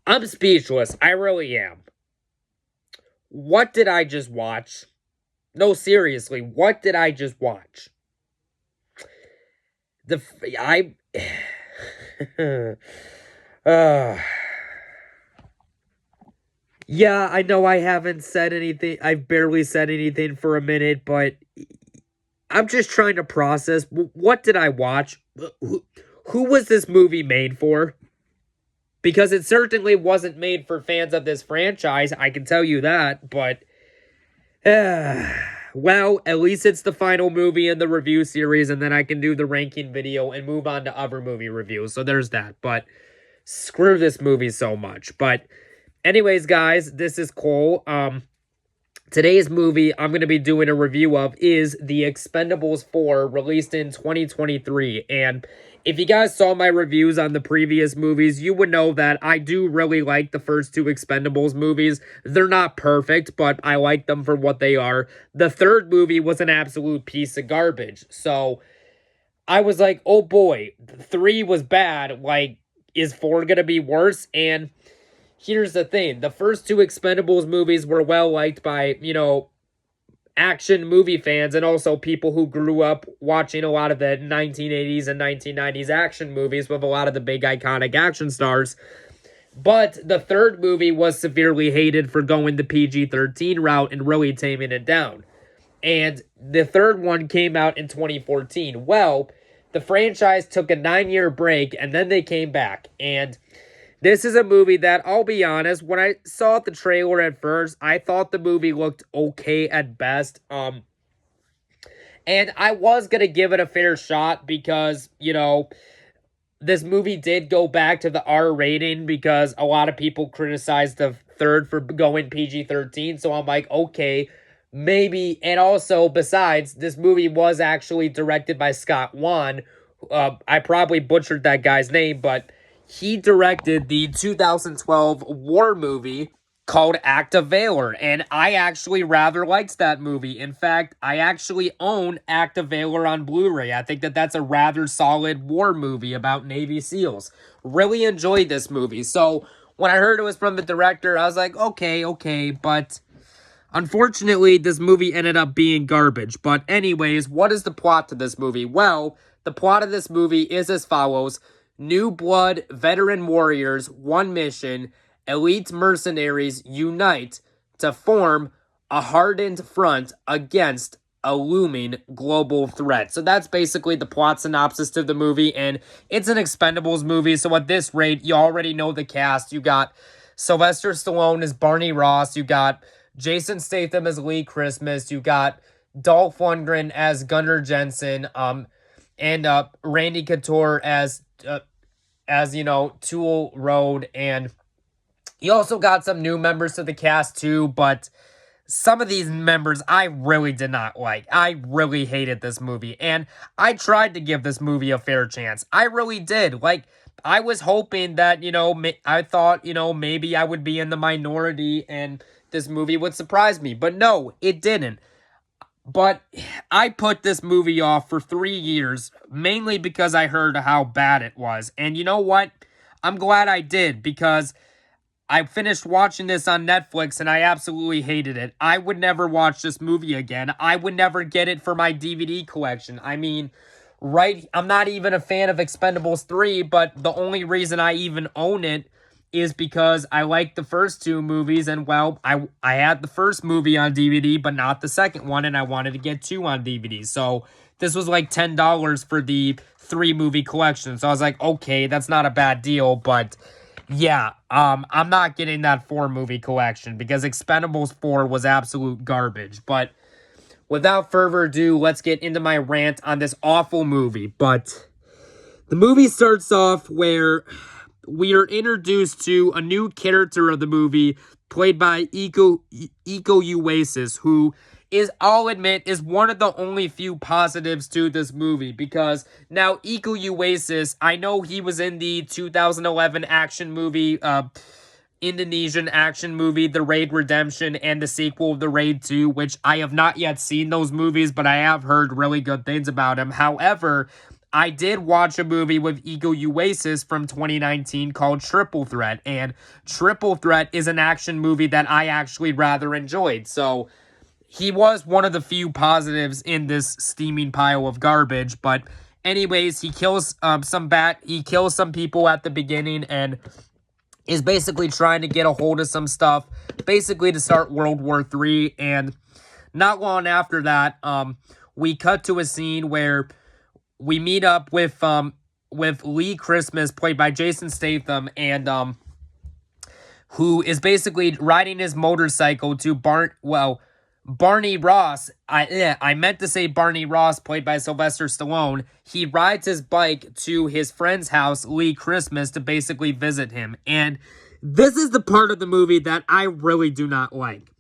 I'm speechless. I really am. What did I just watch? No, seriously, what did I just watch? I uh, yeah, I know I haven't said anything. I've barely said anything for a minute, but I'm just trying to process. What did I watch? Who was this movie made for? Because it certainly wasn't made for fans of this franchise, I can tell you that, but well, at least it's the final movie in the review series, and then I can do the ranking video and move on to other movie reviews. So there's that. But screw this movie so much. But anyways, guys, this is Cole. Today's movie I'm going to be doing a review of is The Expendables 4, released in 2023. And if you guys saw my reviews on the previous movies, you would know that I do really like the first two Expendables movies. They're not perfect, but I like them for what they are. The third movie was an absolute piece of garbage. So I was like, oh boy, 3 was bad. Like, is 4 going to be worse? And here's the thing. The first two Expendables movies were well liked by, action movie fans and also people who grew up watching a lot of the 1980s and 1990s action movies with a lot of the big iconic action stars. But the third movie was severely hated for going the PG-13 route and really taming it down. And the third one came out in 2014. Well, the franchise took a 9-year break and then they came back. And this is a movie that, I'll be honest, when I saw the trailer at first, I thought the movie looked okay at best. And I was going to give it a fair shot because, this movie did go back to the R rating because a lot of people criticized the third for going PG-13. So I'm like, okay, maybe. And also, besides, this movie was actually directed by Scott Wan. I probably butchered that guy's name, but he directed the 2012 war movie called Act of Valor, and I actually rather liked that movie. In fact, I actually own Act of Valor on Blu-ray. I think that that's a rather solid war movie about Navy SEALs. Really enjoyed this movie. So when I heard it was from the director, I was like, okay, but unfortunately, this movie ended up being garbage. But anyways, what is the plot to this movie? Well, the plot of this movie is as follows. New blood, veteran warriors, one mission, elite mercenaries unite to form a hardened front against a looming global threat. So that's basically the plot synopsis to the movie, and it's an Expendables movie, so at this rate, you already know the cast. You got Sylvester Stallone as Barney Ross, you got Jason Statham as Lee Christmas, you got Dolph Lundgren as Gunnar Jensen, and Randy Couture as Tool Road, and you also got some new members to the cast too, but some of these members I really did not like. I really hated this movie, and I tried to give this movie a fair chance. I really did. Like, I was hoping that, I thought, maybe I would be in the minority and this movie would surprise me, but no, it didn't. But I put this movie off for 3 years, mainly because I heard how bad it was. And you know what? I'm glad I did, because I finished watching this on Netflix and I absolutely hated it. I would never watch this movie again. I would never get it for my DVD collection. I mean, I'm not even a fan of Expendables 3, but the only reason I even own it is because I like the first two movies, and well, I had the first movie on DVD, but not the second one, and I wanted to get 2 on DVD. So this was like $10 for the 3-movie collection. So I was like, okay, that's not a bad deal, but yeah, I'm not getting that 4-movie collection because Expendables 4 was absolute garbage. But without further ado, let's get into my rant on this awful movie. But the movie starts off where we are introduced to a new character of the movie played by Iko Uwais, who is, I'll admit, is one of the only few positives to this movie, because now Iko Uwais, I know he was in the 2011 action movie, Indonesian action movie, The Raid Redemption, and the sequel, The Raid 2, which I have not yet seen those movies, but I have heard really good things about him. However, I did watch a movie with Ego Uasis from 2019 called Triple Threat, and Triple Threat is an action movie that I actually rather enjoyed. So he was one of the few positives in this steaming pile of garbage. But anyways, he kills he kills some people at the beginning and is basically trying to get a hold of some stuff, basically to start World War III. And not long after that, we cut to a scene where we meet up with Lee Christmas, played by Jason Statham, and who is basically riding his motorcycle to Barney Ross. I meant to say Barney Ross, played by Sylvester Stallone. He rides his bike to his friend's house, Lee Christmas, to basically visit him. And this is the part of the movie that I really do not like.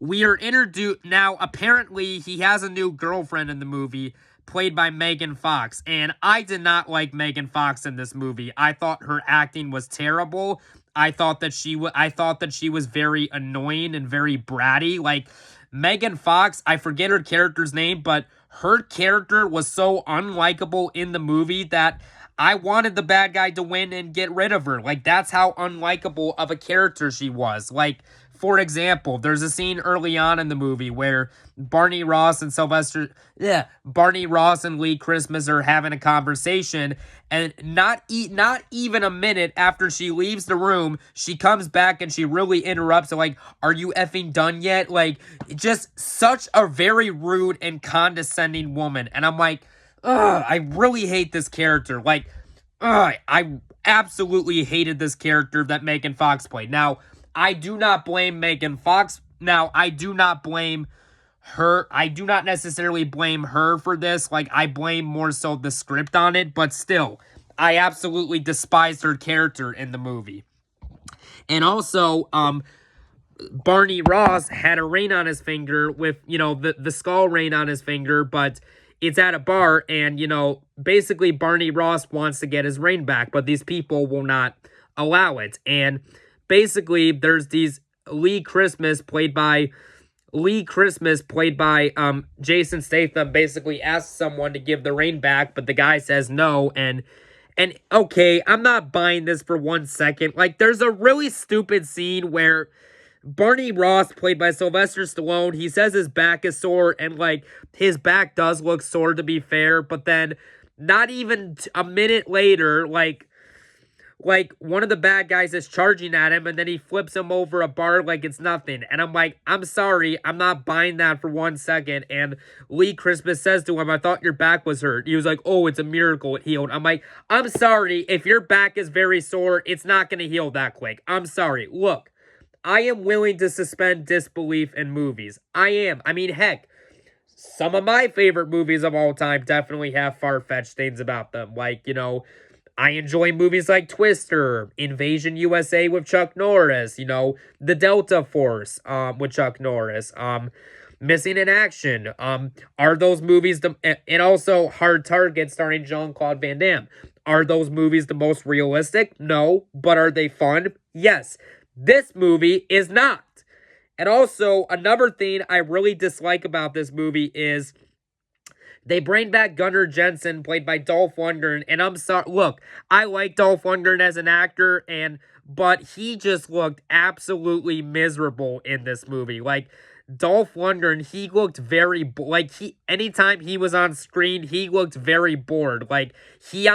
We are introduced now. Apparently, he has a new girlfriend in the movie, played by Megan Fox, and I did not like Megan Fox in this movie. I thought her acting was terrible. I thought that she was very annoying and very bratty. Like, Megan Fox, I forget her character's name, but her character was so unlikable in the movie that I wanted the bad guy to win and get rid of her. Like, that's how unlikable of a character she was. Like, for example, there's a scene early on in the movie where Barney Ross and Lee Christmas are having a conversation, and not even a minute after she leaves the room, she comes back and she really interrupts, like, "Are you effing done yet?" Like, just such a very rude and condescending woman. And I'm like, ugh, I really hate this character. Like, ugh, I absolutely hated this character that Megan Fox played. Now, I do not blame Megan Fox. Now, I do not blame her. I do not necessarily blame her for this. Like, I blame more so the script on it. But still, I absolutely despised her character in the movie. And also, Barney Ross had a ring on his finger with, the skull ring on his finger. But it's at a bar, and, basically Barney Ross wants to get his ring back. But these people will not allow it. And basically, there's these Lee Christmas, played by Jason Statham, basically asks someone to give the ring back, but the guy says no. And okay, I'm not buying this for 1 second. Like, there's a really stupid scene where Barney Ross, played by Sylvester Stallone, he says his back is sore, and like, his back does look sore, to be fair, but then not even a minute later, like one of the bad guys is charging at him, and then he flips him over a bar like it's nothing. And I'm like, I'm sorry, I'm not buying that for 1 second. And Lee Christmas says to him, "I thought your back was hurt." He was like, "Oh, it's a miracle, it healed." I'm like, I'm sorry, if your back is very sore, it's not going to heal that quick. I'm sorry. Look, I am willing to suspend disbelief in movies. I am. I mean, heck, some of my favorite movies of all time definitely have far-fetched things about them. Like, I enjoy movies like Twister, Invasion USA with Chuck Norris, The Delta Force with Chuck Norris, Missing in Action. Are those movies and also Hard Target starring Jean-Claude Van Damme. Are those movies the most realistic? No. But are they fun? Yes. This movie is not. And also, another thing I really dislike about this movie is they bring back Gunnar Jensen, played by Dolph Lundgren, and I'm sorry. Look, I like Dolph Lundgren as an actor, but he just looked absolutely miserable in this movie. Like, Dolph Lundgren, he looked very, anytime he was on screen, he looked very bored. Like, the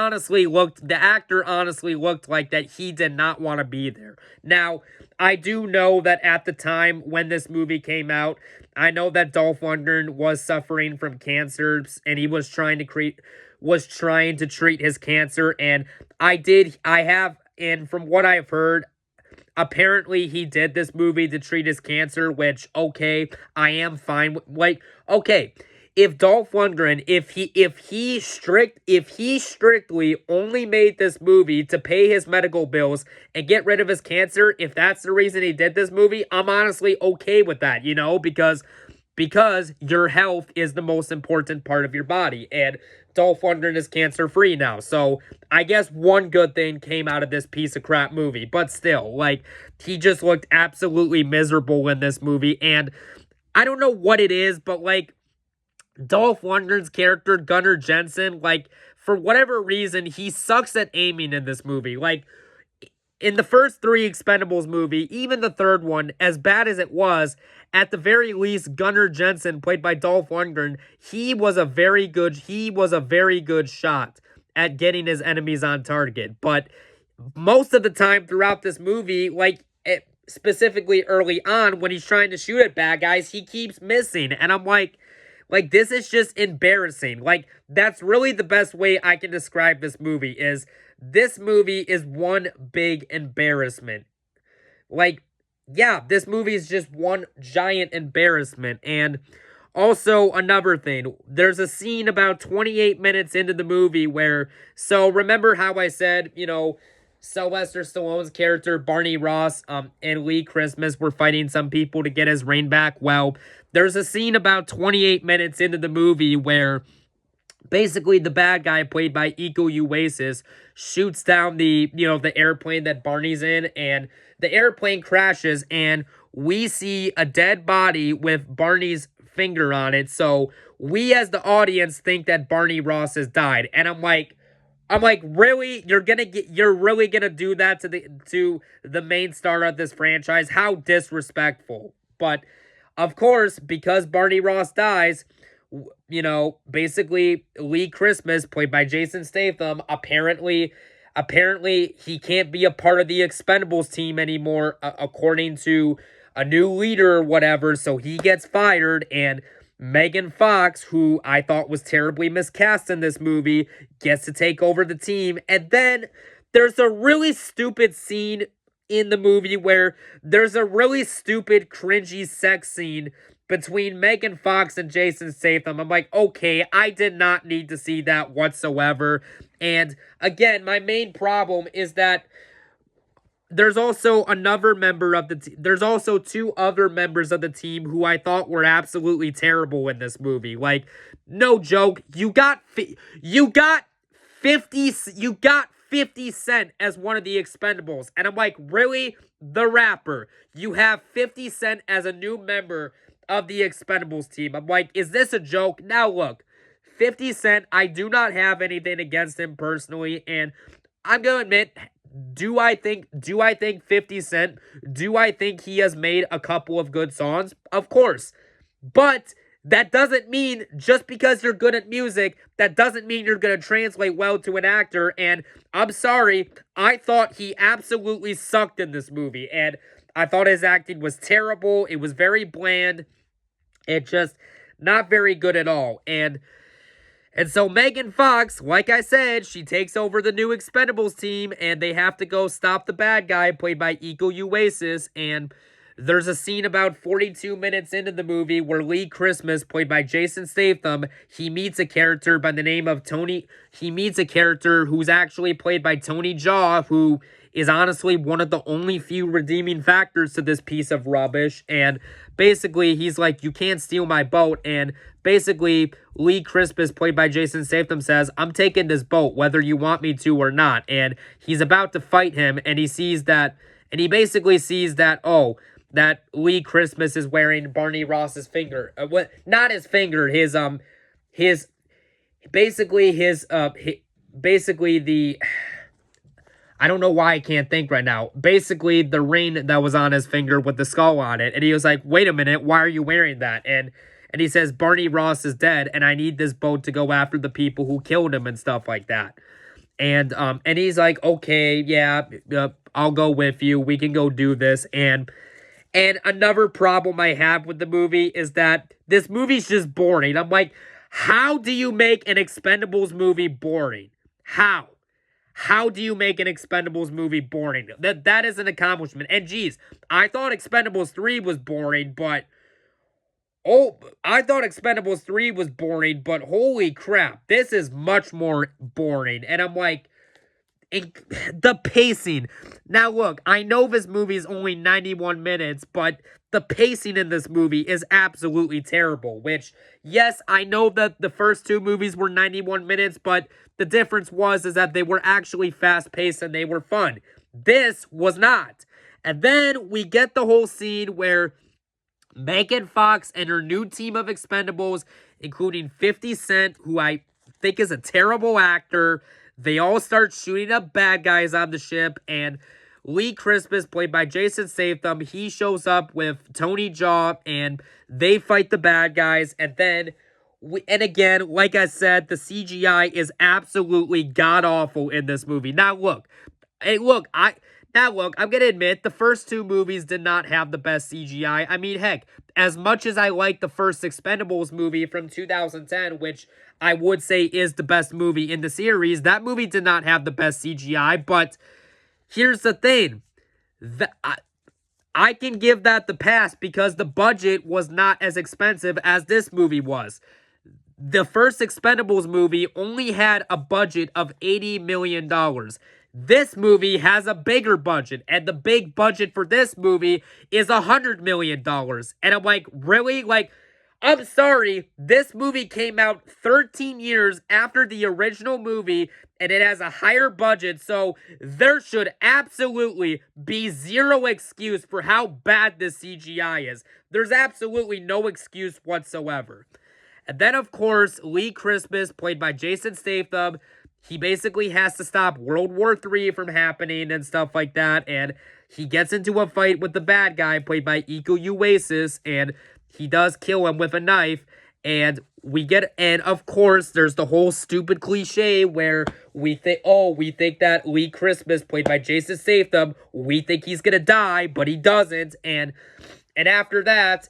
actor honestly looked like that he did not want to be there. Now, I do know that at the time when this movie came out, I know that Dolph Lundgren was suffering from cancer, and he was trying to treat his cancer, and and from what I've heard, apparently he did this movie to treat his cancer, which, okay, I am fine with. Like, okay, if Dolph Lundgren, if he strictly only made this movie to pay his medical bills and get rid of his cancer, if that's the reason he did this movie, I'm honestly okay with that, because your health is the most important part of your body, and Dolph Lundgren is cancer-free now, so I guess one good thing came out of this piece of crap movie, but still, like, he just looked absolutely miserable in this movie, and I don't know what it is, but, like, Dolph Lundgren's character, Gunnar Jensen, like, for whatever reason, he sucks at aiming in this movie. Like, in the first three Expendables movie, even the third one, as bad as it was, at the very least, Gunnar Jensen, played by Dolph Lundgren, he was a very good shot at getting his enemies on target. But most of the time throughout this movie, like, specifically early on, when he's trying to shoot at bad guys, he keeps missing. And I'm like, this is just embarrassing. Like, that's really the best way I can describe this movie is this movie is one big embarrassment. Like, yeah, this movie is just one giant embarrassment. And also, another thing, there's a scene about 28 minutes into the movie where, so remember how I said, Sylvester Stallone's character, Barney Ross, and Lee Christmas were fighting some people to get his reign back? Well, there's a scene about 28 minutes into the movie where basically the bad guy, played by Iko Uwais, shoots down the airplane that Barney's in, and the airplane crashes, and we see a dead body with Barney's finger on it. So we as the audience think that Barney Ross has died. And I'm like, really? You're really gonna do that to the main star of this franchise? How disrespectful. But of course, because Barney Ross dies, basically Lee Christmas, played by Jason Statham, apparently he can't be a part of the Expendables team anymore, according to a new leader or whatever, so he gets fired, and Megan Fox, who I thought was terribly miscast in this movie, gets to take over the team. And then there's a really stupid scene in the movie where there's a really stupid, cringy sex scene between Megan Fox and Jason Statham. I'm like, okay, I did not need to see that whatsoever. And again, my main problem is that there's also another member of the team. There's also two other members of the team who I thought were absolutely terrible in this movie. Like, no joke, you got 50 Cent as one of the Expendables. And I'm like, really? The rapper. You have 50 Cent as a new member of the Expendables team. I'm like, is this a joke? Now look, 50 Cent, I do not have anything against him personally, and I'm gonna admit, do I think 50 Cent, do I think he has made a couple of good songs? Of course. But that doesn't mean, just because you're good at music, that doesn't mean you're going to translate well to an actor. And I'm sorry, I thought he absolutely sucked in this movie. And I thought his acting was terrible. It was very bland. It just not very good at all. And so Megan Fox, like I said, she takes over the new Expendables team, and they have to go stop the bad guy, played by Iko Uwais. And there's a scene about 42 minutes into the movie where Lee Christmas, played by Jason Statham, he meets a character by the name of Tony. He meets a character who's actually played by Tony Jaa, who is honestly one of the only few redeeming factors to this piece of rubbish. And basically, he's like, you can't steal my boat. And basically, Lee Christmas, played by Jason Statham, says, I'm taking this boat, whether you want me to or not. And he's about to fight him, and he basically sees that, that Lee Christmas is wearing Barney Ross's finger. Not his finger, basically the, I don't know why I can't think right now. Basically, the ring that was on his finger with the skull on it. And he was like, wait a minute, why are you wearing that? And he says, Barney Ross is dead, and I need this boat to go after the people who killed him and stuff like that. And he's like, okay, yeah, I'll go with you. We can go do this. And another problem I have with the movie is that this movie's just boring. I'm like, how do you make an Expendables movie boring? How? How do you make an Expendables movie boring? That is an accomplishment. And geez, I thought Expendables 3 was boring, but holy crap, this is much more boring. And I'm like, the pacing. Now look, I know this movie is only 91 minutes, but the pacing in this movie is absolutely terrible. Which, yes, I know that the first two movies were 91 minutes, but the difference is that they were actually fast-paced and they were fun. This was not. And then we get the whole scene where Megan Fox and her new team of Expendables including 50 Cent, who I think is a terrible actor. They all start shooting up bad guys on the ship, and Lee Christmas, played by Jason Statham, he shows up with Tony Jaa, and they fight the bad guys, and then and again, like I said, the CGI is absolutely god-awful in this movie. Now, look, I'm gonna admit, the first two movies did not have the best CGI. I mean, heck, as much as I like the first Expendables movie from 2010, which I would say is the best movie in the series, that movie did not have the best CGI, but here's the thing. I can give that the pass because the budget was not as expensive as this movie was. The first Expendables movie only had a budget of $80 million. This movie has a bigger budget, and the big budget for this movie is $100 million. And I'm like, really? Like, I'm sorry, this movie came out 13 years after the original movie, and it has a higher budget, so there should absolutely be zero excuse for how bad this CGI is. There's absolutely no excuse whatsoever. And then, of course, Lee Christmas, played by Jason Statham, he basically has to stop World War III from happening and stuff like that, and he gets into a fight with the bad guy, played by Iko Uwais, and he does kill him with a knife, and and of course, there's the whole stupid cliche where we think that Lee Christmas, played by Jason Statham, we think he's gonna die, but he doesn't, and after that,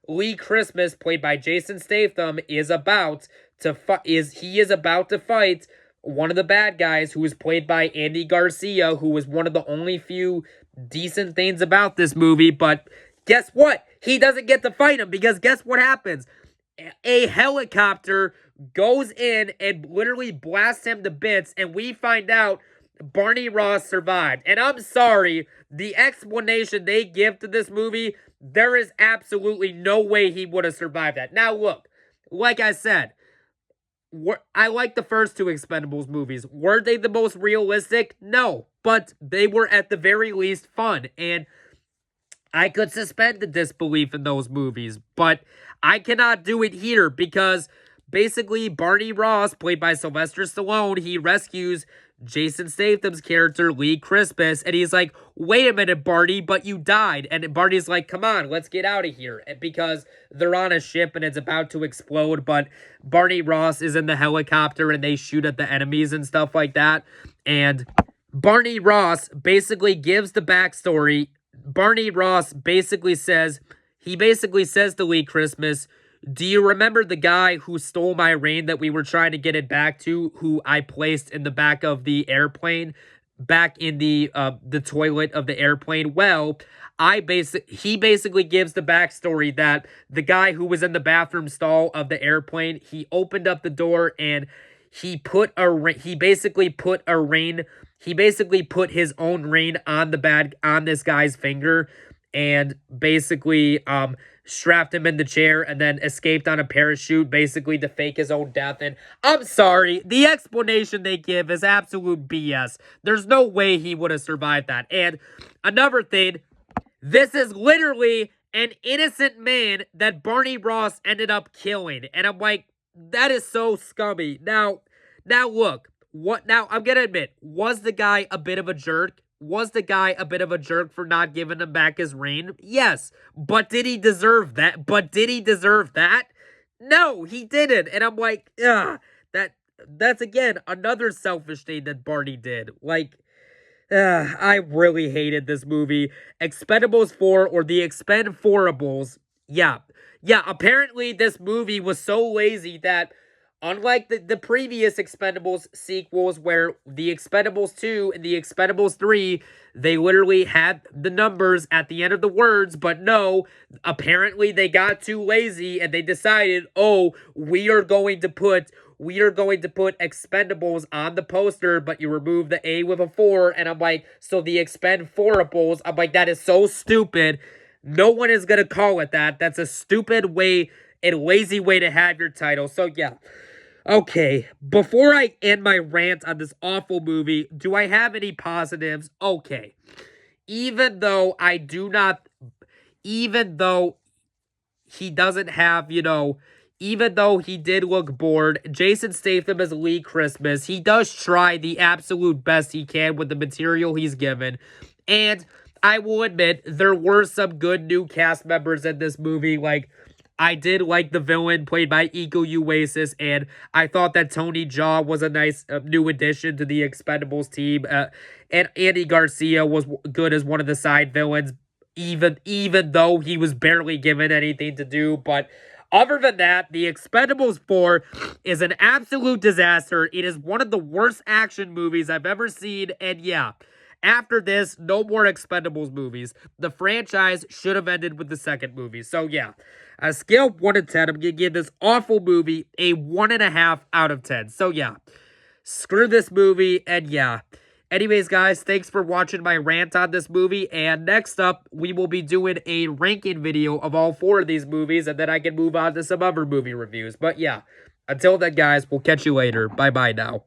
Lee Christmas, played by Jason Statham, is about to fight one of the bad guys, who is played by Andy Garcia, who was one of the only few decent things about this movie. But guess what? He doesn't get to fight him, because guess what happens? A helicopter goes in and literally blasts him to bits, and we find out Barney Ross survived. And I'm sorry, the explanation they give to this movie, there is absolutely no way he would have survived that. Now, look, like I said, I like the first two Expendables movies. Were they the most realistic? No, but they were at the very least fun, and I could suspend the disbelief in those movies, but I cannot do it here because basically Barney Ross, played by Sylvester Stallone, he rescues Jason Statham's character, Lee Christmas, and he's like, wait a minute, Barney, but you died. And Barney's like, come on, let's get out of here, because they're on a ship and it's about to explode, but Barney Ross is in the helicopter and they shoot at the enemies and stuff like that. And Barney Ross basically gives the backstory. Barney Ross basically says to Lee Christmas, do you remember the guy who stole my rain that we were trying to get it back to, who I placed in the back of the airplane, back in the toilet of the airplane? Well, he basically gives the backstory that the guy who was in the bathroom stall of the airplane, he opened up the door and he basically put his own rain on this guy's finger, and basically strapped him in the chair and then escaped on a parachute, basically to fake his own death. And I'm sorry, the explanation they give is absolute BS. There's no way he would have survived that. And another thing, this is literally an innocent man that Barney Ross ended up killing. And I'm like, that is so scummy. Now look, I'm gonna admit, was the guy a bit of a jerk? Was the guy a bit of a jerk for not giving him back his reign? Yes. But did he deserve that? No, he didn't. And I'm like, that's again another selfish thing that Barney did. Like, I really hated this movie. Expendables 4, or the Expendables. Yeah, apparently this movie was so lazy that, unlike the previous Expendables sequels, where the Expendables 2 and the Expendables 3, they literally had the numbers at the end of the words, but no, apparently they got too lazy and they decided, we are going to put Expendables on the poster, but you remove the A with a 4, and I'm like, so the Expendables, I'm like, that is so stupid. No one is going to call it that. That's a stupid way, a lazy way to have your title. So yeah. Okay, before I end my rant on this awful movie, do I have any positives? Okay. Even though he doesn't have, even though he did look bored, Jason Statham as Lee Christmas, he does try the absolute best he can with the material he's given. And I will admit, there were some good new cast members in this movie. Like, I did like the villain played by Iko Uwais, and I thought that Tony Jaa was a nice new addition to the Expendables team. And Andy Garcia was good as one of the side villains, even though he was barely given anything to do. But other than that, The Expendables 4 is an absolute disaster. It is one of the worst action movies I've ever seen, and yeah, after this, no more Expendables movies. The franchise should have ended with the second movie. So yeah, a scale of 1 to 10, I'm going to give this awful movie a 1.5 out of 10. So yeah, screw this movie, and yeah. Anyways, guys, thanks for watching my rant on this movie, and next up, we will be doing a ranking video of all 4 of these movies, and then I can move on to some other movie reviews. But yeah, until then, guys, we'll catch you later. Bye-bye now.